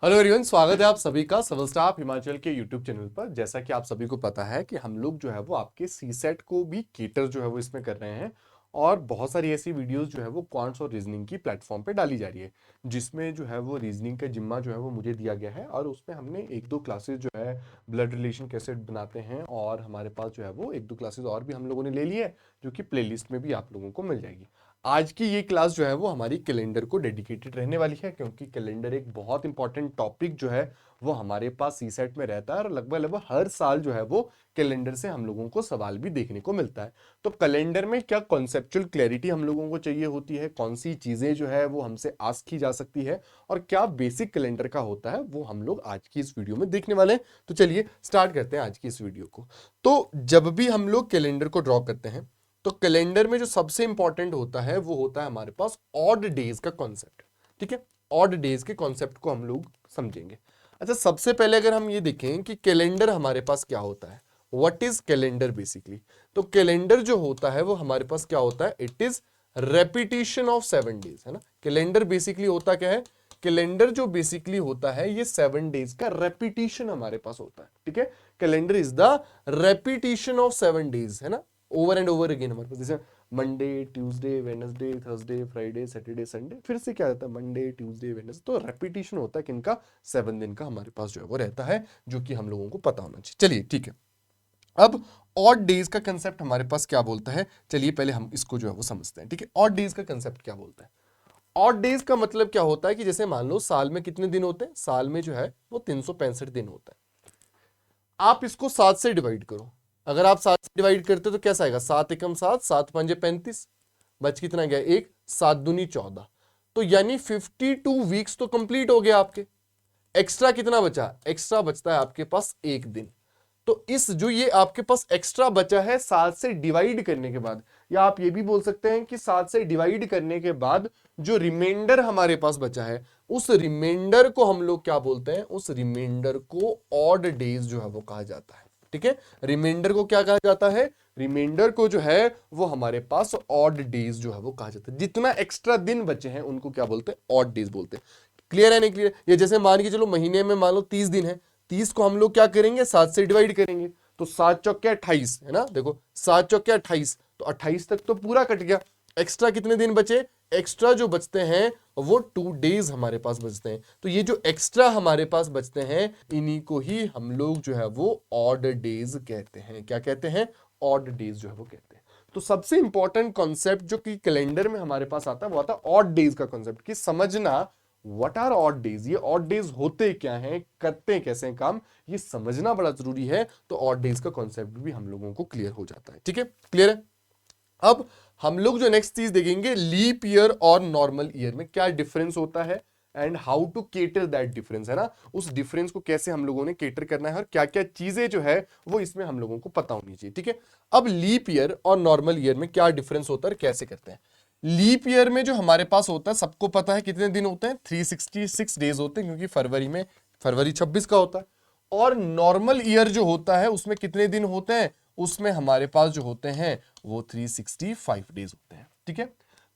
Hello everyone, स्वागत है आप सभी का सिविल स्टाफ हिमाचल के यूट्यूब चैनल पर। जैसा कि आप सभी को पता है कि हम लोग जो है वो आपके सी सेट को भी केटर जो है वो इसमें कर रहे हैं और बहुत सारी ऐसी वीडियोस जो है वो क्वांट्स और रीजनिंग की प्लेटफॉर्म पे डाली जा रही है, जिसमें जो है वो रीजनिंग का जिम्मा जो है वो मुझे दिया गया है और उसमें हमने एक दो क्लासेस जो है ब्लड रिलेशन कैसे बनाते हैं और हमारे पास जो है वो एक दो क्लासेस और भी हम लोगों ने ले ली है, जो कि प्लेलिस्ट में भी आप लोगों को मिल जाएगी। आज की ये क्लास जो है वो हमारी कैलेंडर को डेडिकेटेड रहने वाली है, क्योंकि कैलेंडर एक बहुत इंपॉर्टेंट टॉपिक जो है वो हमारे पास सी सेट में रहता है और लगभग लगभग हर साल जो है वो कैलेंडर से हम लोगों को सवाल भी देखने को मिलता है। तो कैलेंडर में क्या कॉन्सेप्चुअल क्लैरिटी हम लोगों को चाहिए होती है, कौन सी चीजें जो है वो हमसे आस्क की जा सकती है और क्या बेसिक कैलेंडर का होता है, वो हम लोग आज की इस वीडियो में देखने वाले हैं। तो चलिए स्टार्ट करते हैं आज की इस वीडियो को। तो जब भी हम लोग कैलेंडर को ड्रॉ करते हैं तो कैलेंडर में जो सबसे इंपॉर्टेंट होता है वो होता है हमारे पास ऑड डेज का कॉन्सेप्ट। ठीक है, ऑड डेज के कॉन्सेप्ट को हम लोग समझेंगे। अच्छा, सबसे पहले अगर हम ये देखें कि कैलेंडर हमारे पास क्या होता है, व्हाट इज कैलेंडर बेसिकली, तो कैलेंडर जो होता है वो हमारे पास क्या होता है, it is repetition of 7 days, है ना। कैलेंडर बेसिकली होता क्या है, कैलेंडर जो बेसिकली होता है ये 7 डेज का रेपिटेशन हमारे पास होता है। ठीक है, calendar is the repetition of 7 days, है ना, ओवर एंड ओवर अगेन हमारे पास। जैसे Monday, Tuesday, Wednesday, Thursday, Friday, Saturday, Sunday, फिर से क्या रहता है, मंडे, ट्यूसडे, वेडनेसडे। तो रेपिटेशन होता है किनका, 7 दिन का हमारे पास जो है वो रहता है, जो कि हम लोगों को पता होना चाहिए। चलिए ठीक है, अब ऑड डेज का कंसेप्ट हमारे पास क्या बोलता है, चलिए पहले हम इसको जो है वो समझते हैं। ठीक है, ऑड डेज का कंसेप्ट क्या बोलता है। ऑड डेज का मतलब क्या होता है कि जैसे मान लो साल में कितने दिन होते हैं, साल में जो है वो 365 दिन होता है। आप इसको 7 से डिवाइड करो। अगर आप 7 से डिवाइड करते तो कैसा आएगा, 7 एकम 7, 7 पंजे 35, बच कितना गया एक, 7 दूनी 14। तो यानी 52 वीक्स तो कंप्लीट हो गया आपके। एक्स्ट्रा कितना बचा, एक्स्ट्रा बचता है आपके पास एक दिन। तो इस जो ये आपके पास एक्स्ट्रा बचा है 7 से डिवाइड करने के बाद, या आप ये भी बोल सकते हैं कि 7 से डिवाइड करने के बाद जो रिमाइंडर हमारे पास बचा है, उस रिमाइंडर को हम लोग क्या बोलते हैं, उस रिमाइंडर को ऑड डेज जो है वो कहा जाता है। ठीक है, रिमाइंडर को क्या कहा जाता है, रिमाइंडर को जो है वो हमारे पास ऑड डेज जो है वो कहा जाता है। जितना एक्स्ट्रा दिन बचे हैं उनको क्या बोलते हैं, ऑड डेज बोलते हैं। क्लियर है नहीं क्लियर, ये जैसे मान के चलो महीने में मान लो 30 दिन है, 30 को हम लोग क्या करेंगे, 7 से डिवाइड करेंगे। तो 7 चौके 28, है ना, देखो 7 चौके 28, तो 28 तक तो पूरा कट गया। एक्स्ट्रा कितने दिन बचे, एक्स्ट्रा जो बचते हैं वो 2 डेज हमारे पास बचते हैं। तो ये जो एक्स्ट्रा हमारे पास बचते हैं इन्हीं को ही हम लोग जो है वो ऑड डेज कहते हैं। क्या कहते हैं, ऑड डेज जो है वो कहते हैं। तो सबसे इंपॉर्टेंट कॉन्सेप्ट जो कि कैलेंडर में हमारे पास आता है वो आता है ऑड डेज का कॉन्सेप्ट, कि समझना व्हाट आर ऑड डेज, ये ऑड डेज होते क्या हैं, करते कैसे हैं काम, ये समझना बड़ा जरूरी है। तो ऑड डेज का कॉन्सेप्ट भी हम लोगों को क्लियर हो जाता है। ठीक है, क्लियर है। अब हम लोग जो नेक्स्ट चीज देखेंगे, लीप ईयर और नॉर्मल ईयर में क्या डिफरेंस होता है and how to cater that difference, है ना, उस डिफरेंस को कैसे हम लोगों ने केटर करना है और क्या क्या चीजें जो है वो इसमें हम लोगों को पता होनी चाहिए। ठीक है, अब लीप ईयर और नॉर्मल ईयर में क्या डिफरेंस होता है, कैसे करते हैं। लीप ईयर में जो हमारे पास होता है, सबको पता है कितने दिन होते हैं, 366 डेज होते हैं, क्योंकि फरवरी 26 का होता है। और नॉर्मल ईयर जो होता है उसमें कितने दिन होते हैं, उसमें हमारे पास जो होते हैं वो 365 डेज होते हैं। ठीक है,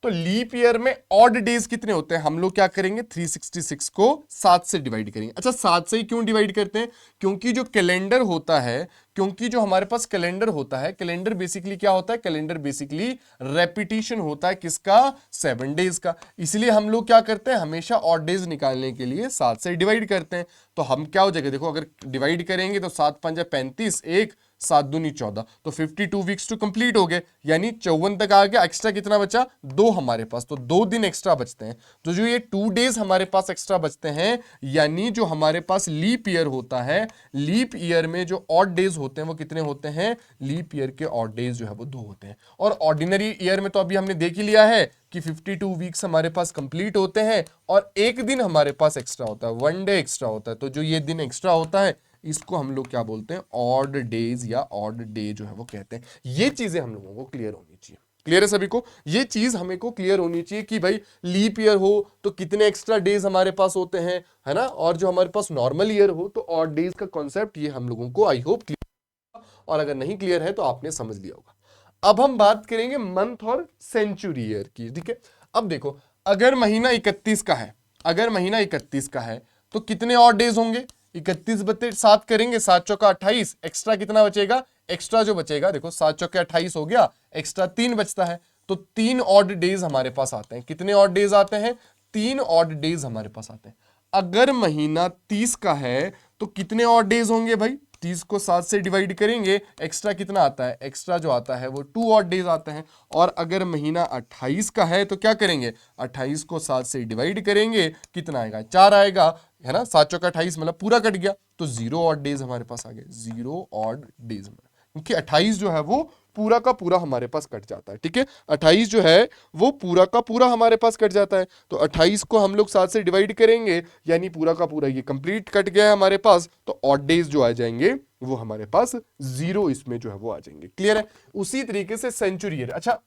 तो लीप ईयर में ऑड डेज कितने होते हैं, हम लोग क्या करेंगे, 366 को 7 से डिवाइड करेंगे। अच्छा, 7 से ही क्यों डिवाइड करते हैं, क्योंकि जो कैलेंडर होता है, क्योंकि जो हमारे पास कैलेंडर होता है, कैलेंडर बेसिकली क्या होता है, कैलेंडर बेसिकली रेपिटेशन होता है किसका, 7 डेज का। इसलिए हम लोग क्या करते हैं, हमेशा ऑड डेज निकालने के लिए 7 से डिवाइड करते हैं। तो हम क्या हो जाएगा, देखो अगर डिवाइड करेंगे तो 7 पंजा 35, एक 7 दूनी 14, तो 52 वीक्स टू कंप्लीट हो गए, यानी 54 तक आ गया। एक्स्ट्रा कितना बचा, 2 हमारे पास, तो 2 दिन एक्स्ट्रा बचते हैं। तो जो ये 2 डेज हमारे पास एक्स्ट्रा बचते हैं, यानी जो हमारे पास लीप ईयर होता है, लीप ईयर में जो ऑड डेज होते हैं वो कितने होते हैं, लीप ईयर के ऑड डेज जो है वो 2 होते हैं। और ऑर्डिनरी ईयर में तो अभी हमने देख ही लिया है कि 52 वीक्स हमारे पास कंप्लीट होते हैं और एक दिन हमारे पास एक्स्ट्रा होता है, 1 डे एक्स्ट्रा होता है। तो जो ये दिन एक्स्ट्रा होता है इसको हम लोग क्या बोलते हैं, ऑड डेज या ऑड डे जो है वो कहते हैं। ये चीजें हम लोगों को क्लियर होनी चाहिए। क्लियर है सभी को, ये चीज हमें को क्लियर होनी चाहिए कि भाई लीप ईयर हो तो कितने एक्स्ट्रा डेज हमारे पास होते हैं, है ना, और जो हमारे पास नॉर्मल ईयर हो तो ऑड डेज का कॉन्सेप्ट, ये हम लोगों को आई होप क्लियर, और अगर नहीं क्लियर है तो आपने समझ लिया होगा। अब हम बात करेंगे मंथ और सेंचुरी ईयर की। ठीक है, अब देखो अगर महीना 31 का है, अगर महीना 31 का है तो कितने और डेज होंगे? 31 बटे 7 करेंगे, 7 चौका 28, एक्स्ट्रा कितना बचेगा? एक्स्ट्रा जो बचेगा देखो 7 चौके 28 हो गया, एक्स्ट्रा 3 बचता है, तो 3 ऑड डेज हमारे पास आते हैं। कितने ऑड डेज आते हैं? 3 ऑड डेज हमारे पास आते हैं। अगर महीना 30 का है तो कितने ऑड डेज होंगे भाई? 30 को 7 से डिवाइड करेंगे, एक्स्ट्रा कितना आता है? एक्स्ट्रा जो आता है वो 2 ऑड डेज आते हैं। और अगर महीना 28 का है तो क्या करेंगे? 28 को 7 से डिवाइड करेंगे, कितना आएगा? 4 आएगा, है ना। 7 चौका 28 मतलब पूरा कट गया, तो 0 ऑड डेज हमारे पास आ गए, 0 ऑड डेज, क्योंकि 28 जो है वो पूरा का पूरा हमारे पास कट जाता है। ठीक है, 28 जो है वो पूरा का पूरा हमारे पास कट जाता है, तो 28 को हम लोग 7 से डिवाइड करेंगे, यानी पूरा का पूरा ये कंप्लीट कट गया है हमारे पास, तो ऑड डेज जो आ जाएंगे वो हमारे पास 0 इसमें जो है वो आ जाएंगे। क्लियर है? उसी तरीके से सेंचुरी ईयर। अच्छा,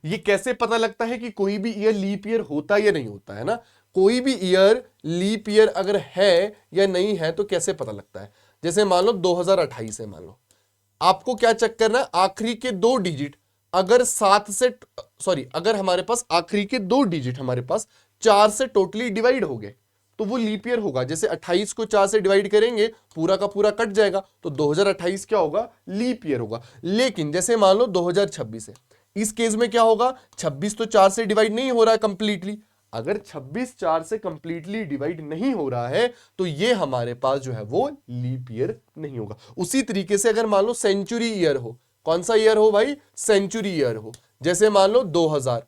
ये कैसे पता लगता है कि कोई भी ईयर लीप ईयर होता या नहीं होता है ना? कोई भी ईयर लीप ईयर अगर है या नहीं है तो कैसे पता लगता है? जैसे मान लो 2028 है, मान लो, आपको क्या चेक करना है? आखिरी के 2 डिजिट अगर 7 से, सॉरी, अगर हमारे पास आखिरी के 2 डिजिट हमारे पास 4 से टोटली डिवाइड हो गए तो वो लीप ईयर होगा। जैसे 28 को 4 से डिवाइड करेंगे, पूरा का पूरा कट जाएगा, तो 2028 क्या होगा? लीप ईयर होगा। लेकिन जैसे मान लो 2026 है, इस केस में क्या होगा? 26 तो 4 से डिवाइड नहीं हो रहा है कंप्लीटली। अगर 26 4 से कंप्लीटली डिवाइड नहीं हो रहा है तो ये हमारे पास जो है वो लीप ईयर नहीं होगा। उसी तरीके से अगर मान लो सेंचुरी ईयर हो, कौन सा ईयर हो भाई? सेंचुरी ईयर हो। जैसे मान लो 2000,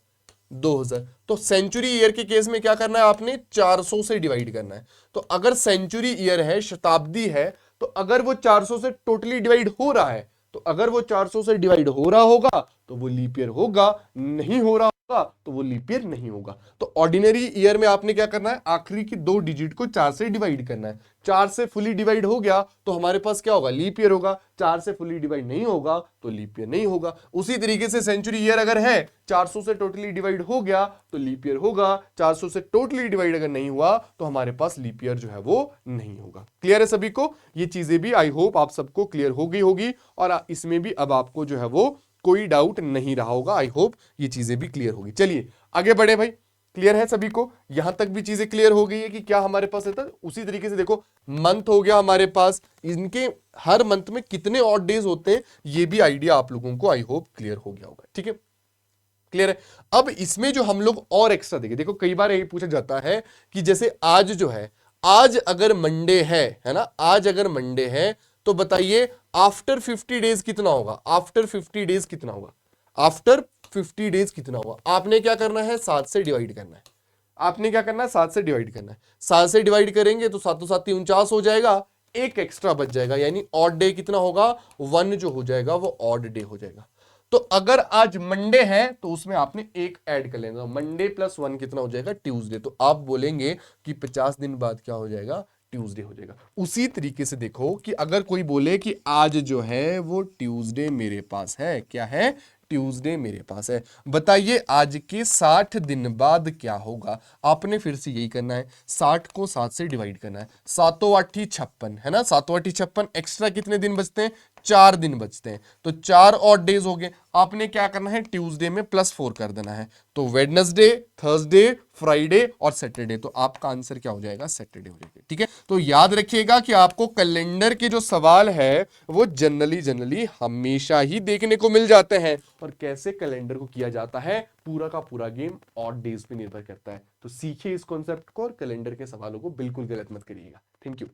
तो सेंचुरी ईयर के केस में क्या करना है? आपने 400 से डिवाइड करना है। तो अगर सेंचुरी ईयर है, शताब्दी है, तो अगर वो 400 से टोटली डिवाइड हो रहा है, तो अगर वो 400 से डिवाइड हो रहा होगा तो वो लीप ईयर होगा, नहीं हो रहा होगा तो वो लीप ईयर नहीं होगा। तो ऑर्डिनरी ईयर में आपने क्या करना है? आखिरी की 2 डिजिट को 4 से डिवाइड करना है। 4 से फुली डिवाइड हो गया तो हमारे पास क्या होगा? लीप ईयर होगा। 4 से फुली डिवाइड नहीं होगा तो लीप ईयर नहीं होगा। उसी तरीके से सेंचुरी ईयर अगर है, 400 से टोटली डिवाइड हो गया तो लीप ईयर होगा। 400 से टोटली डिवाइड अगर नहीं हुआ तो हमारे पास लीप ईयर जो है वो नहीं होगा। क्लियर है सभी को? ये चीजें भी आई होप आप सबको क्लियर हो गई होगी, और इसमें भी अब आपको जो है वो कोई डाउट नहीं रहा होगा। आई होप ये चीजें भी क्लियर होगी। चलिए आगे बढ़े भाई। क्लियर है सभी को? यहां तक भी चीजें क्लियर हो गई है कि क्या हमारे पास रहता है। उसी तरीके से देखो, मंथ हो गया हमारे पास, इनके हर मंथ में कितने ऑड डेज होते हैं ये भी आइडिया आप लोगों को आई होप क्लियर हो गया होगा। ठीक है, क्लियर है? अब इसमें जो हम लोग और एक्स्ट्रा देखें, देखो कई बार यही पूछा जाता है कि जैसे आज जो है, आज अगर मंडे है ना, आज अगर मंडे है तो बताइए आफ्टर 50 डेज कितना होगा? आफ्टर 50 डेज कितना होगा? आफ्टर 50 डेज कितना होगा? आपने क्या करना है? 7 से डिवाइड करना है। आपने क्या करना है? 7 से डिवाइड करना है। 7 से डिवाइड करेंगे तो 7 7 49 हो जाएगा, एक एक्स्ट्रा बच जाएगा, यानी ऑड डे कितना होगा? 1 जो हो जाएगा वो ऑड डे हो जाएगा। तो अगर आज मंडे है तो उसमें आपने एक ऐड कर लेना, मंडे प्लस 1 कितना हो जाएगा? ट्यूसडे। तो आप बोलेंगे कि 50 दिन बाद क्या हो जाएगा? ट्यूसडे हो जाएगा। उसी तरीके से देखो कि अगर कोई बोले कि आज जो है वो ट्यूसडे मेरे पास है, क्या है? ट्यूसडे मेरे पास है, बताइए आज के 60 दिन बाद क्या होगा? आपने फिर से यही करना है, 60 को 7 से डिवाइड करना है। 7 8 56 है ना, 7 8 56, एक्स्ट्रा कितने दिन बचते हैं? 4 दिन बचते हैं, तो 4 ऑड डेज हो गए। आपने क्या करना है? ट्यूसडे में +4 कर देना है, तो वेडनेसडे, थर्सडे, फ्राइडे और सैटरडे, तो आपका आंसर क्या हो जाएगा? सैटरडे हो जाएगा। ठीक है, तो याद रखिएगा कि आपको कैलेंडर के जो सवाल है वो जनरली हमेशा ही देखने को मिल जाते हैं, और कैसे कैलेंडर को किया जाता है पूरा का पूरा गेम ऑड डेज पे निर्भर करता है। तो सीखिए इस कॉन्सेप्ट को, और कैलेंडर के सवालों को बिल्कुल गलत मत करिएगा। Thank you.